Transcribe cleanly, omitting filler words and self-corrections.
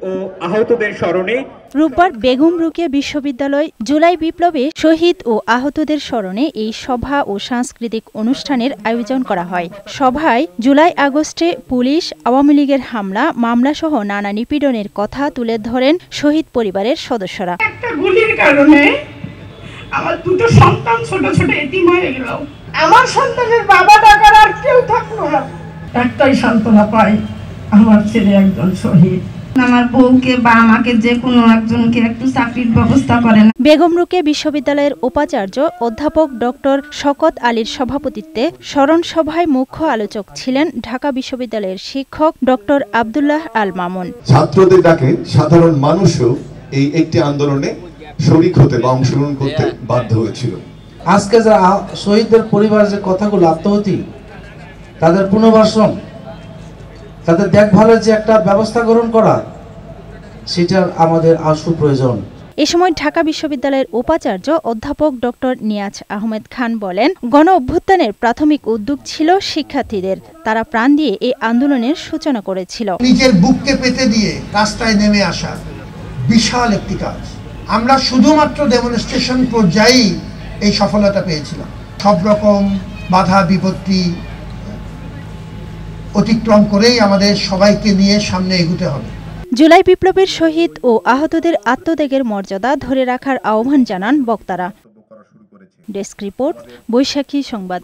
ও আহতদের স্মরণে রোববার বেগম রোকেয়া বিশ্ববিদ্যালয় জুলাই বিপ্লবে শহীদ ও আহতদের স্মরণে এই সভা ও সাংস্কৃতিক অনুষ্ঠানের আয়োজন করা হয়। সভায় জুলাই আগস্টে পুলিশ, আওয়ামী লীগের হামলা, মামলাসহ নানা নিপীড়নের কথা তুলে ধরেন শহীদ পরিবারের সদস্যরা। একটা গুলির কারণে আমার দুটো সন্তান ছোট ছোট এতিম হয়ে গেল। আমার সন্তানের বাবা ডাকার আর কেউ থাকলো না। একটাই সান্ত্বনা পাই, আমার ছেলে একজন শহীদ। আমার বউকে বা আমাকে যে কোনো একজনকে একটু চাকরির ব্যবস্থা করেন। বেগম রোকেয়া বিশ্ববিদ্যালয়ের উপাচার্য অধ্যাপক ডক্টর শওকত আলীর সভাপতিত্বে স্মরণ সভায় মুখ্য আলোচক ছিলেন ঢাকা বিশ্ববিদ্যালয়ের শিক্ষক ডক্টর আব্দুল্লাহ আল মামুন। ছাত্রদের ডাকে সাধারণ মানুষও এই একটি আন্দোলনে শরীক হতে বা অংশগ্রহণ করতে বাধ্য হয়েছিল। আজকে যারা শহীদদের পরিবারের যে কথাগুলো, আত্মহতি, তাদের পুনর্বাসন, তাদের দেখভালের যে একটা ব্যবস্থা গ্রহণ করা, সেটার আমাদের আশু প্রয়োজন। এ সময় ঢাকা বিশ্ববিদ্যালয়ের উপাচার্য অধ্যাপক ডক্টর নিয়াজ আহমেদ খান বলেন, গণ অভ্যুত্থানের প্রাথমিক উদ্যোগ ছিল শিক্ষার্থীদের। তারা প্রাণ দিয়ে এই আন্দোলনের সূচনা করেছিল। নিজের বুককে পেতে দিয়ে রাস্তায় নেমে আসা বিশাল একটি কাজ। আমরা শুধুমাত্র ডেমনস্ট্রেশন পর্যায়েই এই সফলতা পেয়েছিলাম। সব রকম বাধা বিপত্তি অতিক্রম করেই আমাদের সবাইকে নিয়ে সামনে এগোতে হবে। জুলাই বিপ্লবের শহীদ ও আহতদের আত্মত্যাগের মর্যাদা ধরে রাখার আহ্বান জানান বক্তারা। ডেস্ক রিপোর্ট, বৈশাখী সংবাদ।